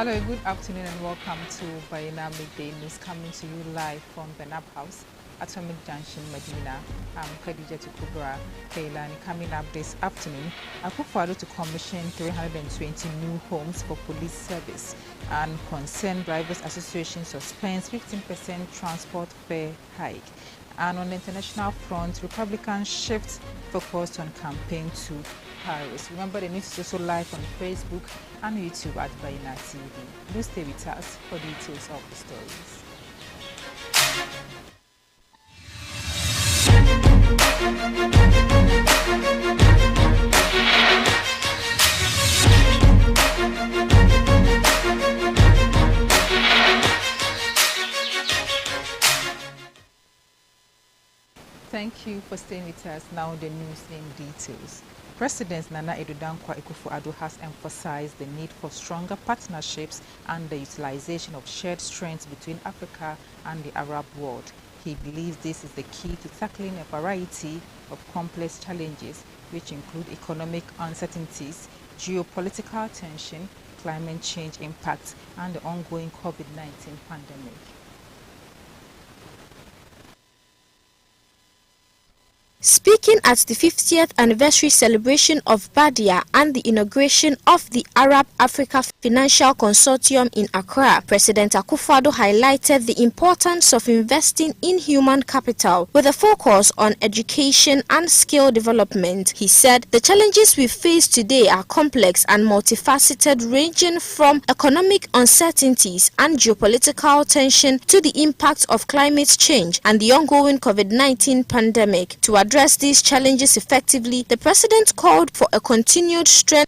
Hello, good afternoon and welcome to Baina Midday News, coming to you live from the NAB House, Atomic Junction, Medina. I'm Khadija Kubra Kailani. Coming up this afternoon, Akufo-Addo to commission 320 new homes for police service, and Concerned Drivers Association suspends 15% transport fare hike. And on the international front, Republicans shift focus on campaign to Paris. Remember, the news is also live on Facebook and YouTube at Baina TV. Do stay with us for details of the stories. Thank you for staying with us. Now the news in details. President Nana Addo Dankwa Akufo-Addo has emphasized the need for stronger partnerships and the utilization of shared strengths between Africa and the Arab world. He believes this is the key to tackling a variety of complex challenges, which include economic uncertainties, geopolitical tension, climate change impacts, and the ongoing COVID-19 pandemic. Speaking at the 50th anniversary celebration of Badia and the inauguration of the Arab-Africa Financial Consortium in Accra, President Akufo-Addo highlighted the importance of investing in human capital with a focus on education and skill development. He said the challenges we face today are complex and multifaceted, ranging from economic uncertainties and geopolitical tension to the impact of climate change and the ongoing COVID-19 pandemic. To address these challenges effectively, the president called for a continued strengthening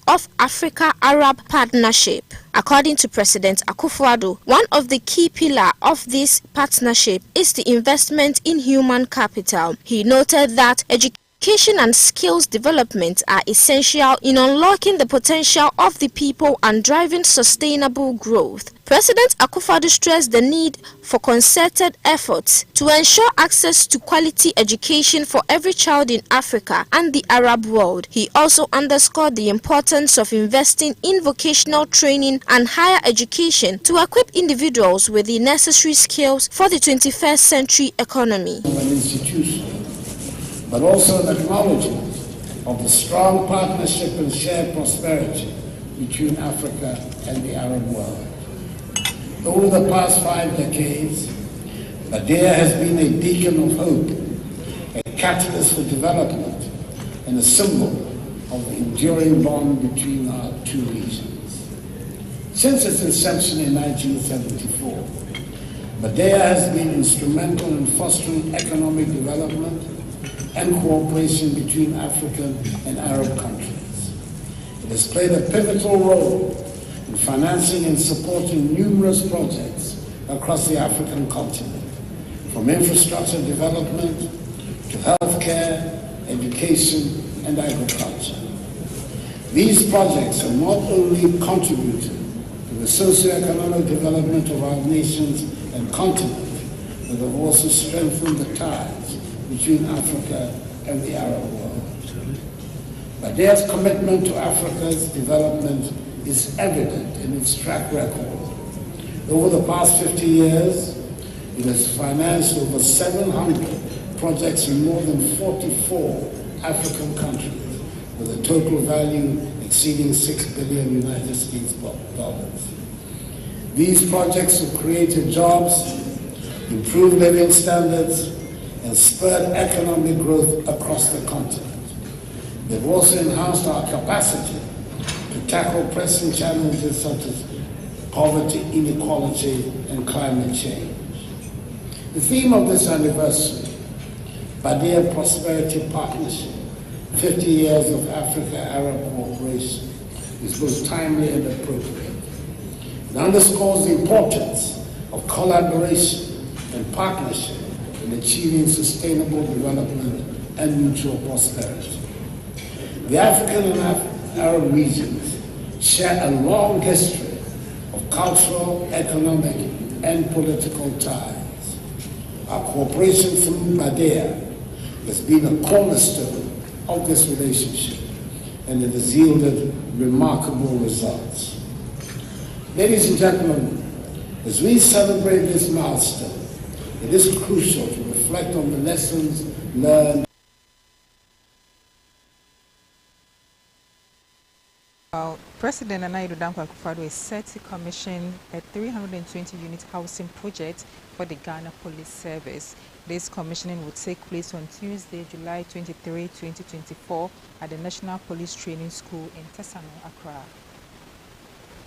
of Africa-Arab partnership. According to President Akufo-Addo, one of the key pillars of this partnership is the investment in human capital. He noted that education and skills development are essential in unlocking the potential of the people and driving sustainable growth. President Akufo-Addo stressed the need for concerted efforts to ensure access to quality education for every child in Africa and the Arab world. He also underscored the importance of investing in vocational training and higher education to equip individuals with the necessary skills for the 21st century economy. But also an acknowledgement of the strong partnership and shared prosperity between Africa and the Arab world. Over the past 5 decades, Badia has been a beacon of hope, a catalyst for development, and a symbol of the enduring bond between our two regions. Since its inception in 1974, Badia has been instrumental in fostering economic development and cooperation between African and Arab countries. It has played a pivotal role in financing and supporting numerous projects across the African continent, from infrastructure development to healthcare, education, and agriculture. These projects have not only contributed to the socio-economic development of our nations and continent, but have also strengthened the ties between Africa and the Arab world. Badia's commitment to Africa's development is evident in its track record. Over the past 50 years, it has financed over 700 projects in more than 44 African countries, with a total value exceeding $6 billion United States dollars. These projects have created jobs, improved living standards, and spurred economic growth across the continent. They've also enhanced our capacity to tackle pressing challenges such as poverty, inequality, and climate change. The theme of this anniversary, Badia Prosperity Partnership, 50 years of Africa-Arab cooperation, is both timely and appropriate. It underscores the importance of collaboration and partnership in achieving sustainable development and mutual prosperity. The African and Arab regions share a long history of cultural, economic, and political ties. Our cooperation through Badia has been a cornerstone of this relationship, and it has yielded remarkable results. Ladies and gentlemen, as we celebrate this milestone, it is crucial to reflect on the lessons learned. President Nana Addo Dankwa Akufo-Addo is set to commission a 320-unit housing project for the Ghana Police Service. This commissioning will take place on Tuesday, July 23, 2024 at the National Police Training School in Tesano, Accra.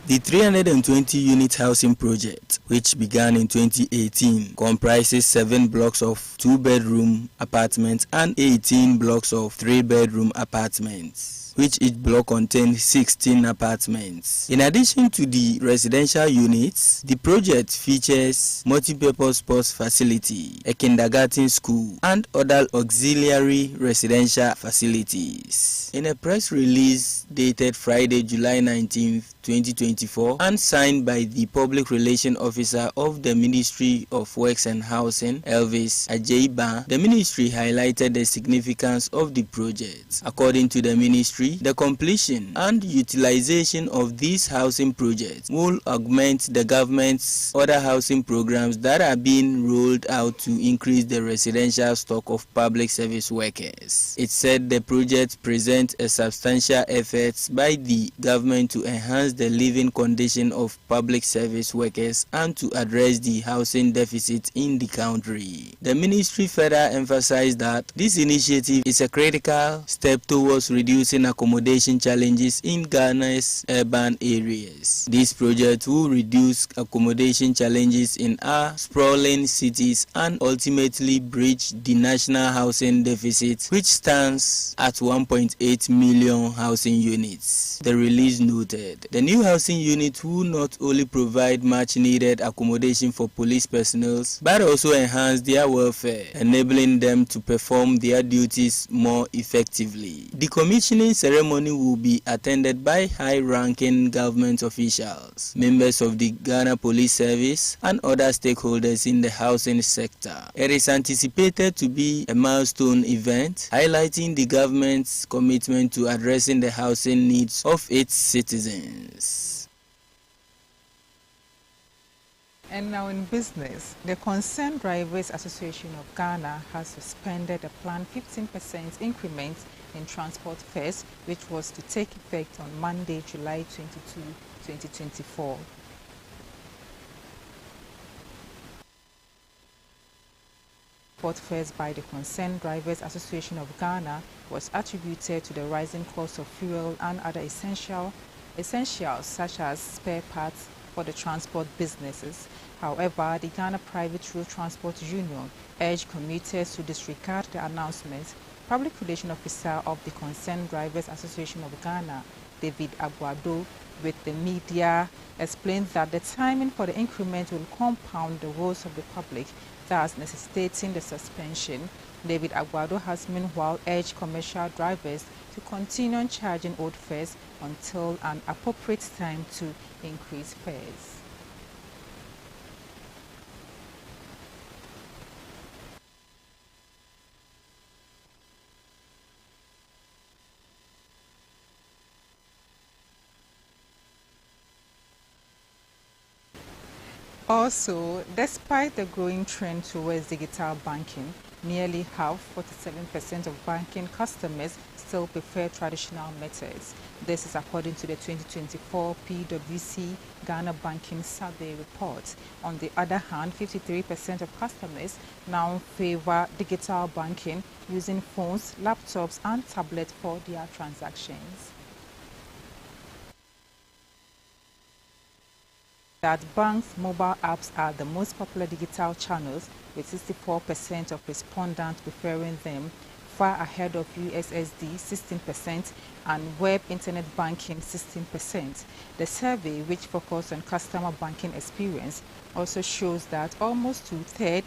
The 320-unit housing project, which began in 2018, comprises 7 blocks of 2-bedroom apartments and 18 blocks of 3-bedroom apartments, which each block contains 16 apartments. In addition to the residential units, the project features multi-purpose sports facility, a kindergarten school, and other auxiliary residential facilities. In a press release dated Friday, July 19, 2024, and signed by the Public Relations Officer of the Ministry of Works and Housing, Elvis Ajaiba, the ministry highlighted the significance of the project. According to the ministry, the completion and utilization of these housing projects will augment the government's other housing programs that are being rolled out to increase the residential stock of public service workers. It said the project presents a substantial effort by the government to enhance the living condition of public service workers and to address the housing deficit in the country. The ministry further emphasized that this initiative is a critical step towards reducing accommodation challenges in Ghana's urban areas. This project will reduce accommodation challenges in our sprawling cities and ultimately bridge the national housing deficit, which stands at 1.8 million housing units. The release noted the new housing unit will not only provide much needed accommodation for police personnel, but also enhance their welfare, enabling them to perform their duties more effectively. The commissioning ceremony will be attended by high-ranking government officials, members of the Ghana Police Service, and other stakeholders in the housing sector. It is anticipated to be a milestone event, highlighting the government's commitment to addressing the housing needs of its citizens. And now in business, the Concerned Drivers Association of Ghana has suspended a planned 15% increment in transport fares, which was to take effect on Monday, July 22, 2024. Transport fares by the Concerned Drivers Association of Ghana was attributed to the rising cost of fuel and other essentials such as spare parts for the transport businesses. However, the Ghana Private Road Transport Union urged commuters to disregard the announcement. Public Relations Officer of the Concerned Drivers Association of Ghana, David Aguado, with the media, explained that the timing for the increment will compound the woes of the public, thus necessitating the suspension. David Aguado has meanwhile urged commercial drivers to continue charging old fares until an appropriate time to increase fares. Also, despite the growing trend towards digital banking, nearly half, 47% of banking customers still prefer traditional methods. This is according to the 2024 PwC Ghana Banking Survey report. On the other hand, 53% of customers now favor digital banking using phones, laptops, and tablets for their transactions. That banks' mobile apps are the most popular digital channels, with 64% of respondents preferring them, far ahead of USSD 16% and web internet banking 16%. The survey, which focused on customer banking experience, also shows that almost 2/3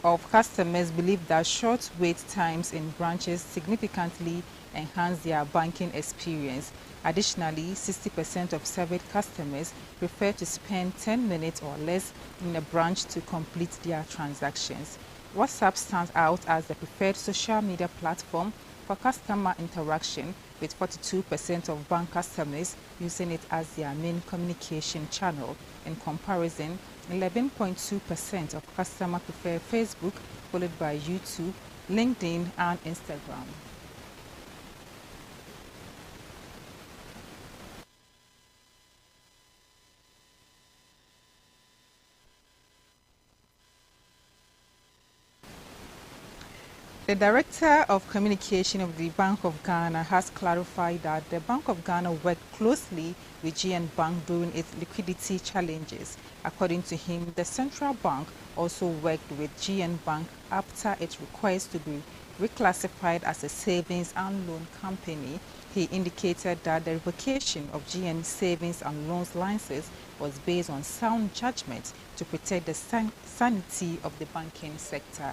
of customers believe that short wait times in branches significantly enhance their banking experience. Additionally, 60% of surveyed customers prefer to spend 10 minutes or less in a branch to complete their transactions. WhatsApp stands out as the preferred social media platform, for customer interaction, with 42% of bank customers using it as their main communication channel. In comparison, 11.2% of customers prefer Facebook, followed by YouTube, LinkedIn, and Instagram. The Director of Communication of the Bank of Ghana has clarified that the Bank of Ghana worked closely with GN Bank during its liquidity challenges. According to him, the Central Bank also worked with GN Bank after its request to be reclassified as a savings and loan company. He indicated that the revocation of GN Savings and Loans licenses was based on sound judgment to protect the sanity of the banking sector.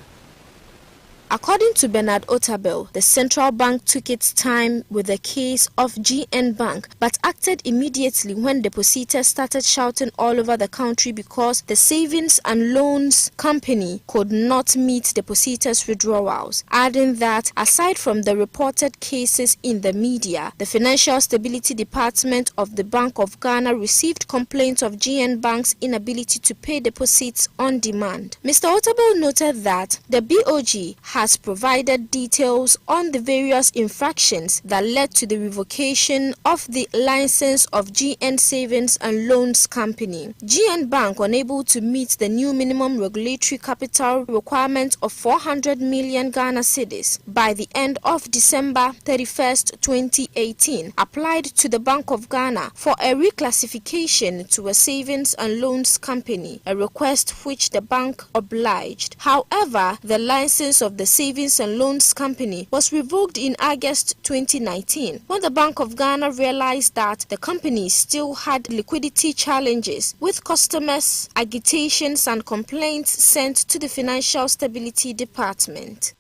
According to Bernard Otabil, the central bank took its time with the case of GN Bank, but acted immediately when depositors started shouting all over the country because the savings and loans company could not meet depositors' withdrawals, adding that aside from the reported cases in the media, the Financial Stability Department of the Bank of Ghana received complaints of GN Bank's inability to pay deposits on demand. Mr. Otabil noted that the BOG has provided details on the various infractions that led to the revocation of the license of GN Savings and Loans Company. GN Bank, unable to meet the new minimum regulatory capital requirement of 400 million Ghana cedis by the end of December 31st, 2018, applied to the Bank of Ghana for a reclassification to a savings and loans company, a request which the bank obliged. However, the license of the Savings and Loans Company was revoked in August 2019 when the Bank of Ghana realized that the company still had liquidity challenges, with customers, agitations and complaints sent to the Financial Stability Department.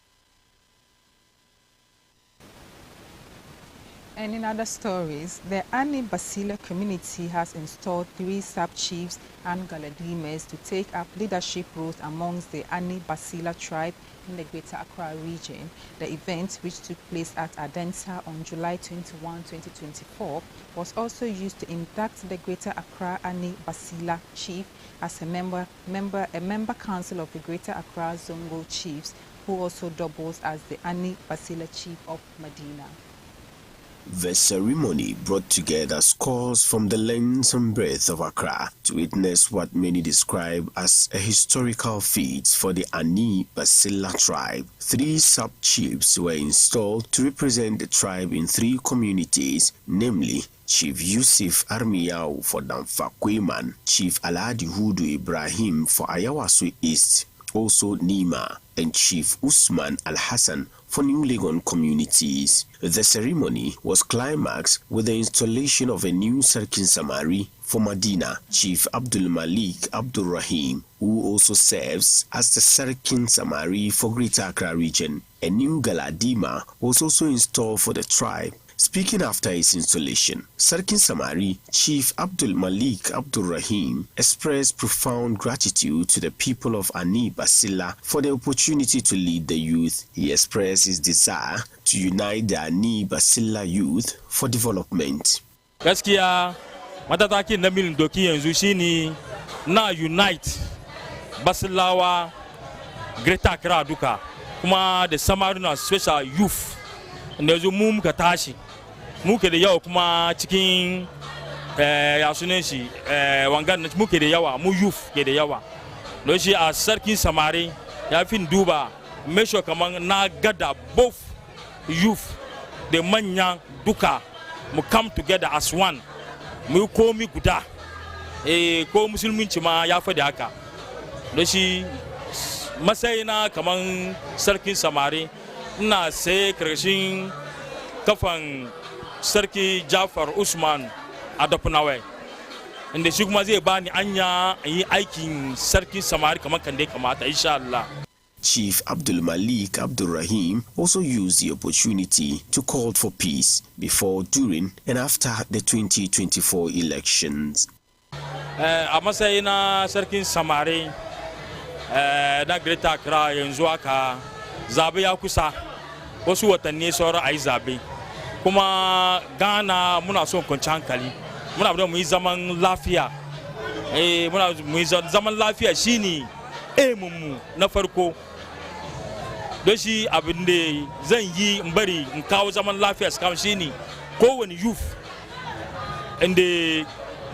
And in other stories, the Ani Basila community has installed 3 sub-chiefs and Galadimas to take up leadership roles amongst the Ani Basila tribe in the Greater Accra region. The event, which took place at Adenta on July 21, 2024, was also used to induct the Greater Accra Ani Basila chief as a member council of the Greater Accra Zongo chiefs, who also doubles as the Ani Basila chief of Medina. The ceremony brought together scores from the length and breadth of Accra to witness what many describe as a historical feat for the Ani Basila tribe. 3 sub-chiefs were installed to represent the tribe in 3 communities, namely Chief Yusuf Armiyao for Damfa Kweman, Chief Aladi Hudu Ibrahim for Ayawaso East, also Nima, and Chief Usman Al-Hassan for New Legon communities. The ceremony was climaxed with the installation of a new Sarkin Samari for Medina, Chief Abdul Malik Abdul Rahim, who also serves as the Sarkin Samari for Greater Accra region. A new Galadima was also installed for the tribe. Speaking after his installation, Sarkin Samari, Chief Abdul Malik Abdul Rahim, expressed profound gratitude to the people of Ani Basila for the opportunity to lead the youth. He expressed his desire to unite the Ani Basila youth for development. Gaskiya matatakin na milin doki yanzu shine na unite Basilawa Greater Accra duka, kuma da Samarina special youth da yanzu mu muka tashi muke da yawa kuma cikin ya sunan shi wangan muke da yawa, mu youth ke da yawa. Don shi a Sarkin Samari ya fin duba make sure kaman na gada both youth da manyan duka mu come together as one, mu komi guda, ko musulminci ma ya faɗi haka. Don shi masayina kaman Sarkin Samari ina sai karshen kafan Sarki Jafar Usman Adapunawe, inda shi kuma zai bani anya yi aikin Sarkin Samari kamar kan dai kamata, insha Allah. Chief Abdul Malik Abdul Rahim also used the opportunity to call for peace before, during and after the 2024 elections. A matsayina Sarkin Samari na Greater Accra yanzu haka zabe ya kusa, wasu watanni sauran a yi zabe. Kuma Ghana muna son kwanciyar hankali, muna da mu yi zaman lafiya. Muna mu yi zaman lafiya shine mu na farko. Don shi abin da zan yi in bari in kawo zaman lafiya su shine kowane youth inda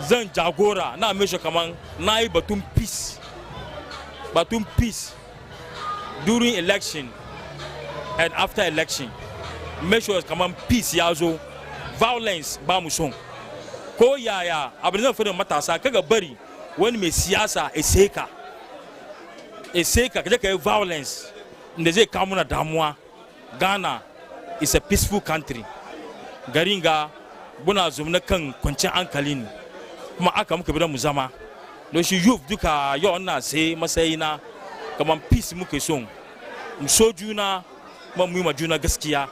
zan jagora na mesho kaman na yi batun peace during election and after election. Make sure kaman peace ya zo, violence ba mu son. Ko yaya abin da zan fara matasa kaga bari wani mai siyasa eseka kaje kai violence inda zai kawo muna damuwa. Ghana is a peaceful country. Garinga buna zumna kan kwanciyar hankali ne, kuma aka muka bi da mu zama. Don shi youth duka yau na sai masayina kaman peace muke son, mu so juna kuma mu yi ma juna gaskiya.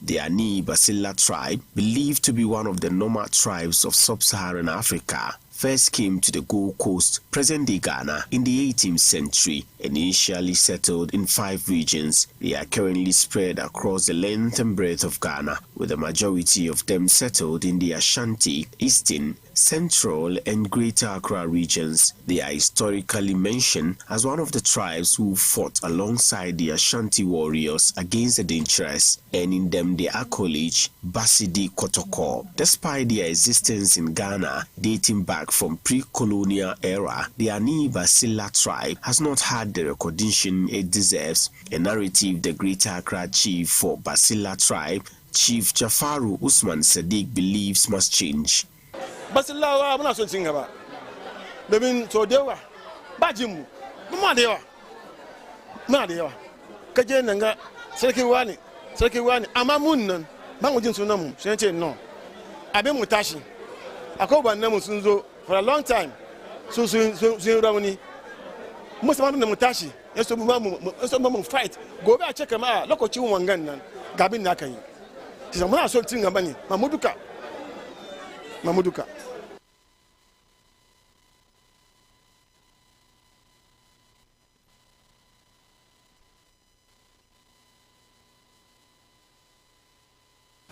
The Ani Basila tribe, believed to be one of the nomad tribes of sub-Saharan Africa, first came to the Gold Coast, present-day Ghana, in the 18th century. Initially settled in 5 regions, they are currently spread across the length and breadth of Ghana, with the majority of them settled in the Ashanti, Eastern, Central, and Greater Accra regions. They are historically mentioned as one of the tribes who fought alongside the Ashanti warriors against the dangerous, earning them the accolade Basidi Kotoko. Despite their existence in Ghana dating back from pre-colonial era, the Ani Basila tribe has not had the recognition it deserves. A narrative the Greater Accra chief for Basila tribe, Chief Jafaru Usman Sadiq, believes must change. Basilawa muna son cin gaba. Domin so da yawa bajinmu muna da yawa. Kaje nan ga sarki wani amma mun nan ban mu jin sunan mu sai ce no. Abin mu tashi. Akwai wannan mu sun zo for a long time. Sun rauni. Musamman da mu tashi, yaso mu fight. Gobe a ce kama lokacin wangan nan gabin na kan yi. Sai muna son cin gaba ne, mamuduka.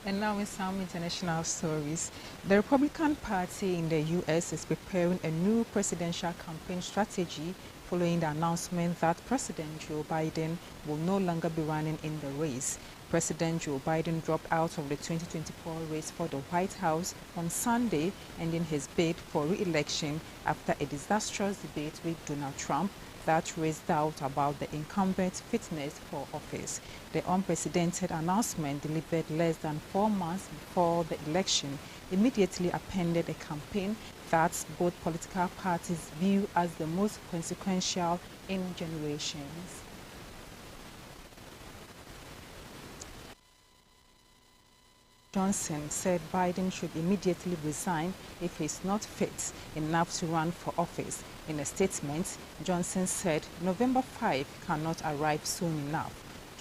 And now in some international stories, the Republican Party in the U.S. is preparing a new presidential campaign strategy following the announcement that President Joe Biden will no longer be running in the race. President Joe Biden dropped out of the 2024 race for the White House on Sunday, ending his bid for re-election after a disastrous debate with Donald Trump that raised doubt about the incumbent's fitness for office. The unprecedented announcement, delivered less than 4 months before the election, immediately appended a campaign that both political parties view as the most consequential in generations. Johnson said Biden should immediately resign if he's not fit enough to run for office. In a statement, Johnson said November 5 cannot arrive soon enough.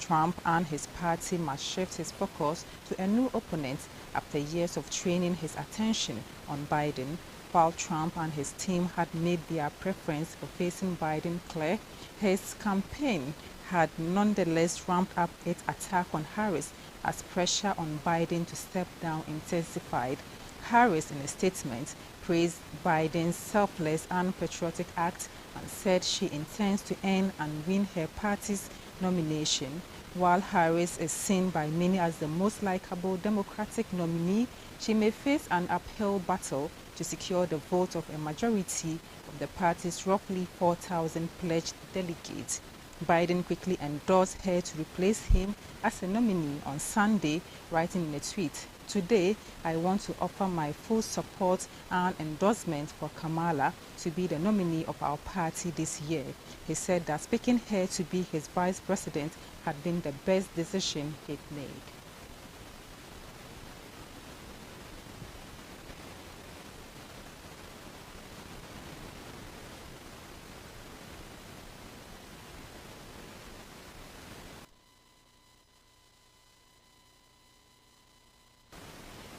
Trump and his party must shift his focus to a new opponent after years of training his attention on Biden. While Trump and his team had made their preference for facing Biden clear, his campaign had nonetheless ramped up its attack on Harris as pressure on Biden to step down intensified. Harris, in a statement, praised Biden's selfless and patriotic act and said she intends to earn and win her party's nomination. While Harris is seen by many as the most likable Democratic nominee, she may face an uphill battle to secure the vote of a majority of the party's roughly 4,000 pledged delegates. Biden quickly endorsed her to replace him as a nominee on Sunday, writing in a tweet, "Today, I want to offer my full support and endorsement for Kamala to be the nominee of our party this year." He said that picking her to be his vice president had been the best decision he'd made.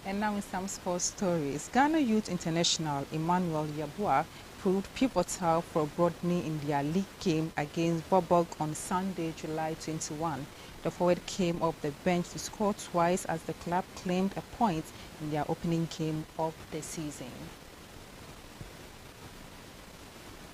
And now in some sports stories, Ghana Youth International Emmanuel Yabua proved pivotal for Broadney in their league game against Bobog on Sunday, July 21. The forward came off the bench to score twice as the club claimed a point in their opening game of the season.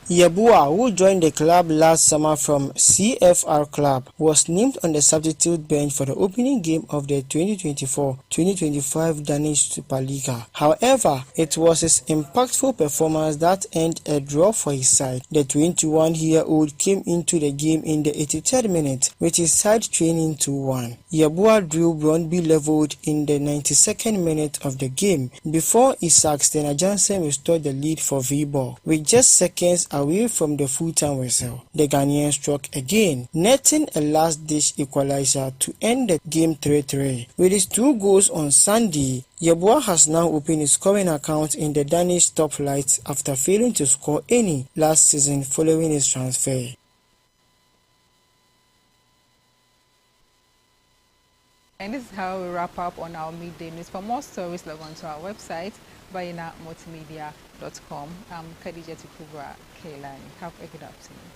Yeboah, who joined the club last summer from CFR Club, was named on the substitute bench for the opening game of the 2024-2025 Danish Super League. However, it was his impactful performance that earned a draw for his side. The 21-year-old came into the game in the 83rd minute with his side trailing 2-1. Yeboah drew Brøndby leveled in the 92nd minute of the game before Isaac Stena Jansen restored the lead for Viborg with just seconds away from the full-time whistle. The Ghanaian struck again, netting a last-ditch equalizer to end the game 3-3. With his 2 goals on Sunday, Yeboah has now opened his scoring account in the Danish top flight after failing to score any last season following his transfer. And this is how we wrap up on our midday news. For more stories, log on to our website, bayanamultimedia.com. I'm Khadija Kubra Kailani. Have a good afternoon.